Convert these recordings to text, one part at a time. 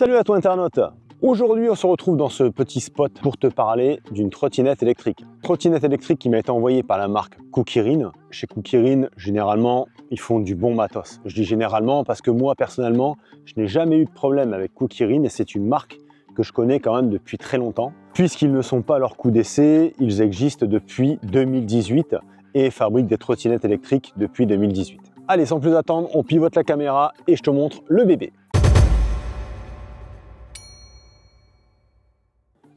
Salut à toi internaute. Aujourd'hui on se retrouve dans ce petit spot pour te parler d'une trottinette électrique. Trottinette électrique qui m'a été envoyée par la marque Kukirin. Chez Kukirin, généralement, ils font du bon matos. Je dis généralement parce que moi personnellement, je n'ai jamais eu de problème avec Kukirin et c'est une marque que je connais quand même depuis très longtemps. Puisqu'ils ne sont pas à leur coup d'essai, ils existent depuis 2018 et fabriquent des trottinettes électriques depuis 2018. Allez, sans plus attendre, on pivote la caméra et je te montre le bébé.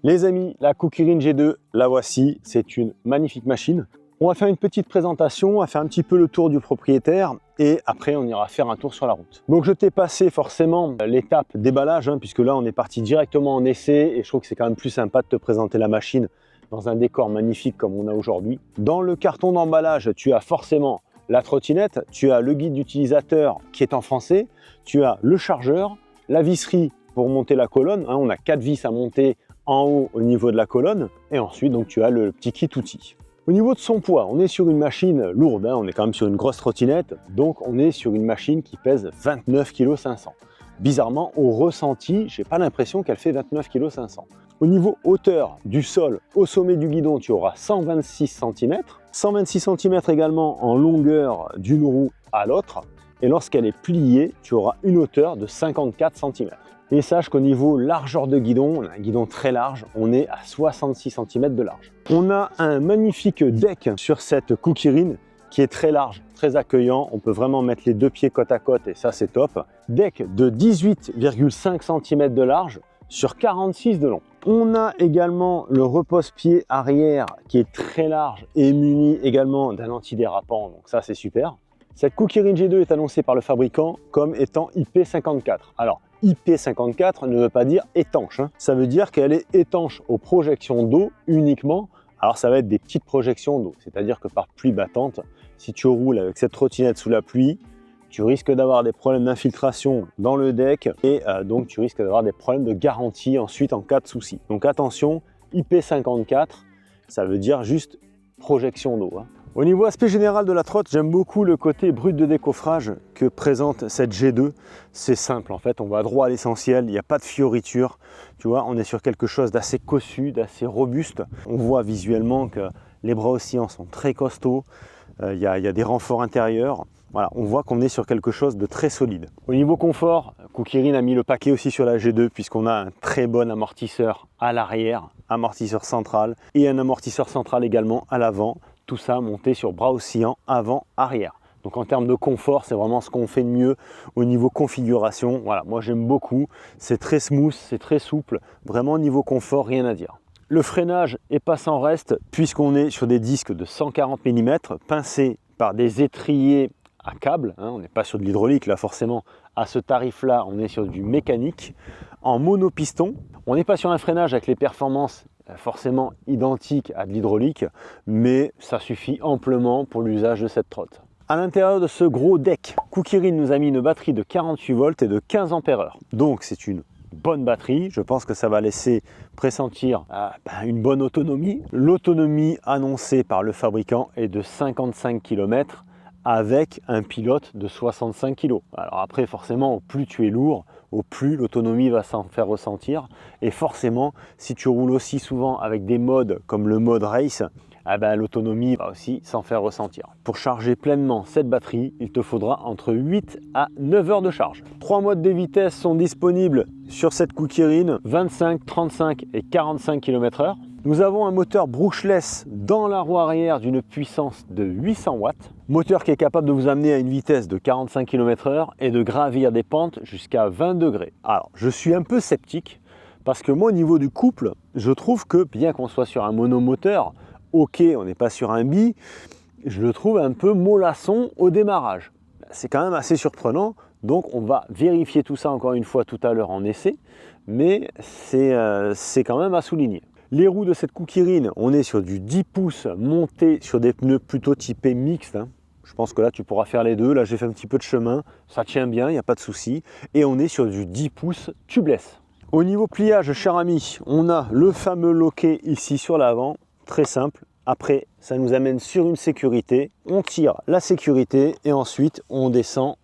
Les amis, la Kukirin G2, la voici, c'est une magnifique machine. On va faire une petite présentation, on va faire un petit peu le tour du propriétaire et après on ira faire un tour sur la route. Donc je t'ai passé forcément l'étape déballage, puisque là on est parti directement en essai et je trouve que c'est quand même plus sympa de te présenter la machine dans un décor magnifique comme on a aujourd'hui. Dans le carton d'emballage, tu as forcément la trottinette, tu as le guide d'utilisateur qui est en français, tu as le chargeur, la visserie pour monter la colonne, on a 4 vis à monter en haut au niveau de la colonne et ensuite donc tu as le petit kit outil. Au niveau de son poids, on est sur une machine lourde, on est quand même sur une grosse trottinette, donc on est sur une machine qui pèse 29,5 kg. Bizarrement, au ressenti, j'ai pas l'impression qu'elle fait 29,5 kg. Au niveau hauteur du sol, au sommet du guidon, tu auras 126 cm. 126 cm également en longueur d'une roue à l'autre. Et lorsqu'elle est pliée, tu auras une hauteur de 54 cm. Et sache qu'au niveau largeur de guidon, on a un guidon très large, on est à 66 cm de large. On a un magnifique deck sur cette Kukirin qui est très large, très accueillant. On peut vraiment mettre les deux pieds côte à côte et ça c'est top. Deck de 18,5 cm de large sur 46 de long. On a également le repose-pied arrière qui est très large et muni également d'un antidérapant, donc ça c'est super. Cette Kukirin G2 est annoncée par le fabricant comme étant IP54. Alors, IP54 ne veut pas dire étanche, ça veut dire qu'elle est étanche aux projections d'eau uniquement. Alors ça va être des petites projections d'eau, c'est-à-dire que par pluie battante, si tu roules avec cette trottinette sous la pluie, tu risques d'avoir des problèmes d'infiltration dans le deck et donc tu risques d'avoir des problèmes de garantie ensuite en cas de souci. Donc attention, IP54, ça veut dire juste projection d'eau. Au niveau aspect général de la trotte, j'aime beaucoup le côté brut de décoffrage que présente cette G2. C'est simple en fait, on va droit à l'essentiel, il n'y a pas de fioritures. Tu vois, on est sur quelque chose d'assez cossu, d'assez robuste. On voit visuellement que les bras oscillants sont très costauds, il y a des renforts intérieurs. Voilà, on voit qu'on est sur quelque chose de très solide. Au niveau confort, Kukirin a mis le paquet aussi sur la G2 puisqu'on a un très bon amortisseur à l'arrière, amortisseur central et un amortisseur central également à l'avant. Tout ça monté sur bras oscillants avant-arrière. Donc en termes de confort, c'est vraiment ce qu'on fait de mieux au niveau configuration. Voilà, moi j'aime beaucoup, c'est très smooth, c'est très souple. Vraiment au niveau confort, rien à dire. Le freinage est pas sans reste puisqu'on est sur des disques de 140 mm pincés par des étriers à câble. On n'est pas sur de l'hydraulique là forcément. À ce tarif-là, on est sur du mécanique en monopiston. On n'est pas sur un freinage avec les performances forcément identique à de l'hydraulique, mais ça suffit amplement pour l'usage de cette trotte. À l'intérieur de ce gros deck, Kukirin nous a mis une batterie de 48 volts et de 15 ampères-heure. Donc c'est une bonne batterie, je pense que ça va laisser pressentir une bonne autonomie. L'autonomie annoncée par le fabricant est de 55 km avec un pilote de 65 kg. Alors après forcément, au plus tu es lourd, au plus l'autonomie va s'en faire ressentir. Et forcément, si tu roules aussi souvent avec des modes comme le mode race, l'autonomie va aussi s'en faire ressentir. Pour charger pleinement cette batterie, il te faudra entre 8 à 9 heures de charge. 3 modes de vitesse sont disponibles sur cette Kukirin, 25, 35 et 45 km/h. Nous avons un moteur brushless dans la roue arrière d'une puissance de 800 watts. Moteur qui est capable de vous amener à une vitesse de 45 km/h et de gravir des pentes jusqu'à 20 degrés. Alors, je suis un peu sceptique parce que moi, au niveau du couple, je trouve que bien qu'on soit sur un monomoteur, ok, on n'est pas sur un bi, je le trouve un peu mollasson au démarrage. C'est quand même assez surprenant, donc on va vérifier tout ça encore une fois tout à l'heure en essai, mais c'est quand même à souligner. Les roues de cette Kukirin, on est sur du 10 pouces monté sur des pneus plutôt typés mixtes. Je pense que là tu pourras faire les deux. Là j'ai fait un petit peu de chemin, ça tient bien, il n'y a pas de souci. Et on est sur du 10 pouces tubeless. Au niveau pliage, cher ami, on a le fameux loquet ici sur l'avant, très simple. Après, ça nous amène sur une sécurité. On tire la sécurité et ensuite on descend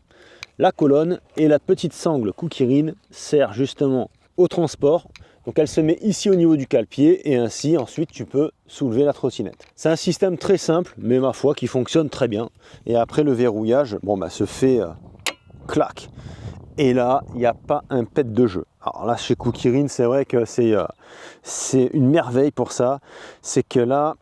la colonne et la petite sangle Kukirin sert justement au transport. Donc elle se met ici au niveau du cale-pied et ainsi ensuite tu peux soulever la trottinette. C'est un système très simple mais ma foi qui fonctionne très bien. Et après le verrouillage, bon bah se fait clac. Et là, il n'y a pas un pet de jeu. Alors là, chez Kukirin, c'est vrai que c'est une merveille pour ça. C'est que là,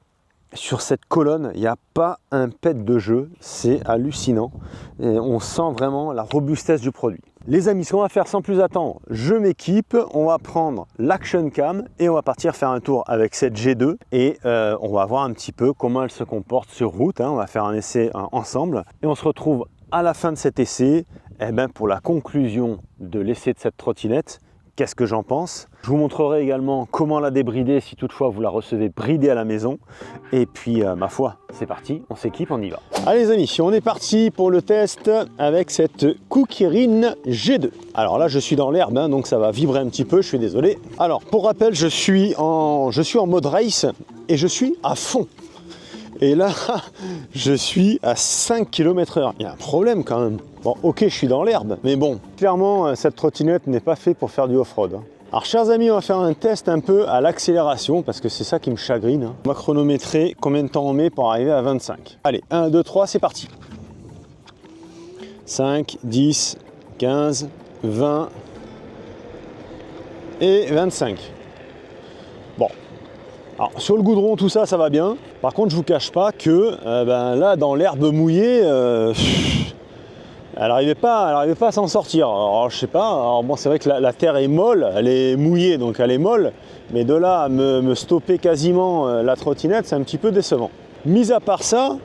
sur cette colonne, il n'y a pas un pet de jeu. C'est hallucinant. Et on sent vraiment la robustesse du produit. Les amis, ce qu'on va faire sans plus attendre, je m'équipe. On va prendre l'Action Cam et on va partir faire un tour avec cette G2. Et on va voir un petit peu comment elle se comporte sur route. On va faire un essai ensemble. Et on se retrouve à la fin de cet essai. Eh ben pour la conclusion de l'essai de cette trottinette, qu'est-ce que j'en pense? Je vous montrerai également comment la débrider si toutefois vous la recevez bridée à la maison. Et puis, ma foi, c'est parti, on s'équipe, on y va. Allez les amis, on est parti pour le test avec cette Kukirin G2. Alors là, je suis dans l'herbe, donc ça va vibrer un petit peu, je suis désolé. Alors, pour rappel, je suis en mode race et je suis à fond. Et là, je suis à 5 km/h. Il y a un problème quand même. Bon, ok, je suis dans l'herbe, mais bon, clairement, cette trottinette n'est pas faite pour faire du off-road. Alors, chers amis, on va faire un test un peu à l'accélération, parce que c'est ça qui me chagrine. On va chronométrer combien de temps on met pour arriver à 25. Allez, 1, 2, 3, c'est parti. 5, 10, 15, 20 et 25. Bon. Alors, sur le goudron, tout ça, ça va bien. Par contre, je vous cache pas que là, dans l'herbe mouillée, elle n'arrivait pas à s'en sortir. Alors, je sais pas. Alors, bon, c'est vrai que la terre est molle, elle est mouillée, donc elle est molle. Mais de là à me stopper quasiment la trottinette, c'est un petit peu décevant. Mis à part ça,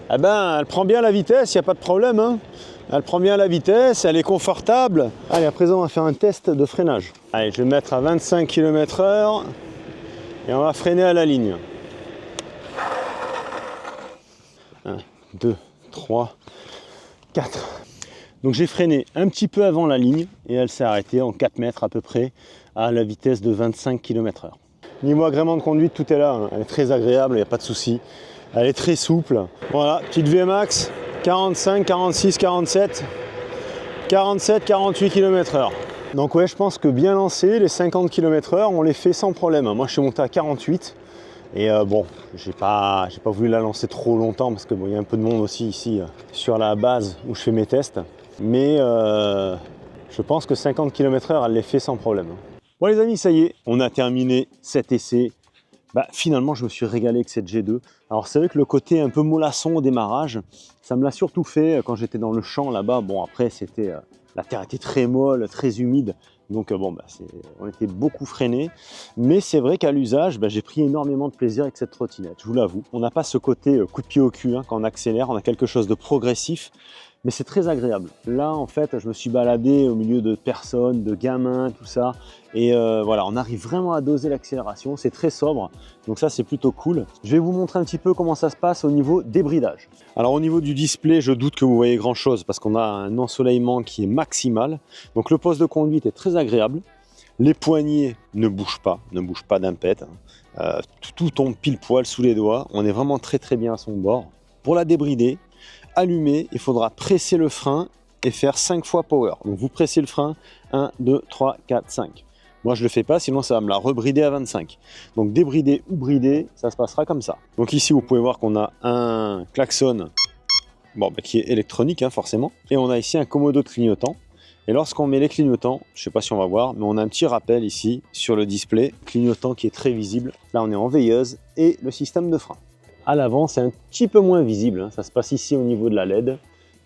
elle prend bien la vitesse, il n'y a pas de problème. Elle prend bien la vitesse, elle est confortable. Allez, à présent, on va faire un test de freinage. Allez, je vais mettre à 25 km/h. Et on va freiner à la ligne. 1, 2, 3, 4. Donc j'ai freiné un petit peu avant la ligne et elle s'est arrêtée en 4 mètres à peu près à la vitesse de 25 km/h. Niveau agrément de conduite, tout est là. Elle est très agréable, il n'y a pas de souci. Elle est très souple. Voilà, petite VMAX, 45, 46, 47, 47, 48 km/h. Donc ouais, je pense que bien lancé, les 50 km/h, on les fait sans problème. Moi, je suis monté à 48 et bon, j'ai pas voulu la lancer trop longtemps parce que bon, il y a un peu de monde aussi ici sur la base où je fais mes tests. Mais je pense que 50 km/h, elle les fait sans problème. Bon les amis, ça y est, on a terminé cet essai. Finalement, je me suis régalé avec cette G2. Alors c'est vrai que le côté un peu mollasson au démarrage, ça me l'a surtout fait quand j'étais dans le champ là-bas. Bon après, c'était... la terre était très molle, très humide, donc on était beaucoup freiné. Mais c'est vrai qu'à l'usage, j'ai pris énormément de plaisir avec cette trottinette, je vous l'avoue. On n'a pas ce côté coup de pied au cul quand on accélère, on a quelque chose de progressif, mais c'est très agréable. Là, en fait, je me suis baladé au milieu de personnes, de gamins, tout ça. Et voilà, on arrive vraiment à doser l'accélération, c'est très sobre. Donc ça, c'est plutôt cool. Je vais vous montrer un petit peu comment ça se passe au niveau débridage. Alors au niveau du display, je doute que vous voyez grand chose parce qu'on a un ensoleillement qui est maximal. Donc le poste de conduite est très agréable. Les poignets ne bougent pas d'un pet. Tout tombe pile poil sous les doigts. On est vraiment très très bien à son bord. Pour la débrider, allumer, il faudra presser le frein et faire 5 fois power. Donc vous pressez le frein, 1, 2, 3, 4, 5. Moi je le fais pas, sinon ça va me la rebrider à 25. Donc débrider ou brider, ça se passera comme ça. Donc ici vous pouvez voir qu'on a un klaxon qui est électronique forcément. Et on a ici un commodo de clignotant. Et lorsqu'on met les clignotants, je ne sais pas si on va voir, mais on a un petit rappel ici sur le display, clignotant qui est très visible. Là on est en veilleuse et le système de frein. À l'avant, c'est un petit peu moins visible, ça se passe ici au niveau de la LED.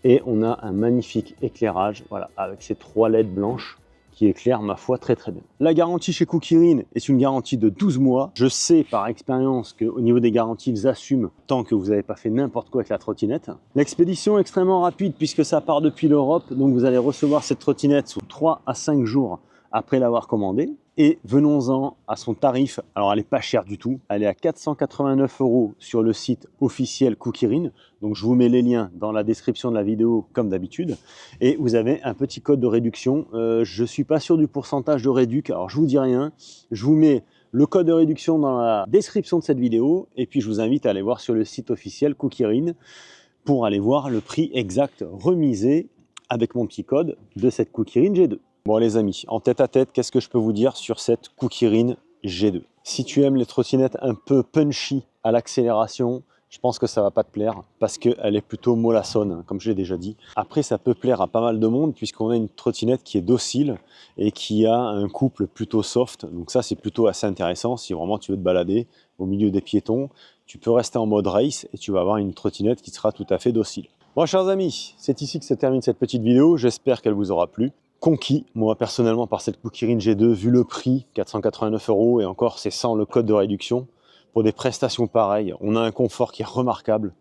Et on a un magnifique éclairage, voilà, avec ces 3 LED blanches qui éclairent, ma foi, très très bien. La garantie chez Kukirin est une garantie de 12 mois. Je sais par expérience qu'au niveau des garanties, ils assument tant que vous n'avez pas fait n'importe quoi avec la trottinette. L'expédition est extrêmement rapide puisque ça part depuis l'Europe, donc vous allez recevoir cette trottinette sous 3 à 5 jours après l'avoir commandée. Et venons-en à son tarif. Alors elle n'est pas chère du tout, elle est à 489 € sur le site officiel Kukirin. Donc je vous mets les liens dans la description de la vidéo comme d'habitude. Et vous avez un petit code de réduction. Je ne suis pas sûr du pourcentage de réduc, alors je vous dis rien. Je vous mets le code de réduction dans la description de cette vidéo. Et puis je vous invite à aller voir sur le site officiel Kukirin pour aller voir le prix exact remisé avec mon petit code de cette Kukirin G2. Bon les amis, en tête à tête, qu'est-ce que je peux vous dire sur cette Kukirin G2? Si tu aimes les trottinettes un peu punchy à l'accélération, je pense que ça va pas te plaire parce qu'elle est plutôt mollassonne, hein, comme je l'ai déjà dit. Après, ça peut plaire à pas mal de monde puisqu'on a une trottinette qui est docile et qui a un couple plutôt soft. Donc ça, c'est plutôt assez intéressant. Si vraiment tu veux te balader au milieu des piétons, tu peux rester en mode race et tu vas avoir une trottinette qui sera tout à fait docile. Bon, chers amis, c'est ici que se termine cette petite vidéo. J'espère qu'elle vous aura plu. Conquis, moi personnellement, par cette Kukirin G2, vu le prix, 489 € et encore, c'est sans le code de réduction. Pour des prestations pareilles, on a un confort qui est remarquable.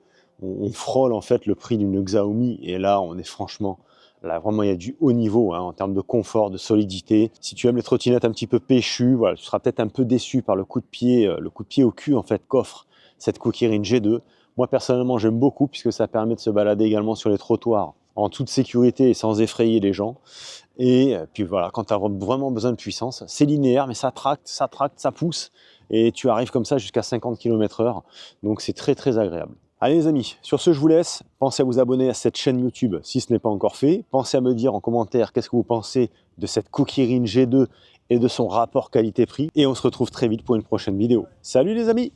On frôle en fait le prix d'une Xiaomi et là, on est franchement, là vraiment il y a du haut niveau hein, en termes de confort, de solidité. Si tu aimes les trottinettes un petit peu péchues, voilà, tu seras peut-être un peu déçu par le coup de pied au cul en fait qu'offre cette Kukirin G2. Moi personnellement, j'aime beaucoup puisque ça permet de se balader également sur les trottoirs en toute sécurité et sans effrayer les gens. Et puis voilà, quand tu as vraiment besoin de puissance, c'est linéaire, mais ça tracte, ça pousse. Et tu arrives comme ça jusqu'à 50 km/h. Donc c'est très très agréable. Allez les amis, sur ce je vous laisse. Pensez à vous abonner à cette chaîne YouTube si ce n'est pas encore fait. Pensez à me dire en commentaire qu'est-ce que vous pensez de cette Kukirin G2 et de son rapport qualité-prix. Et on se retrouve très vite pour une prochaine vidéo. Salut les amis!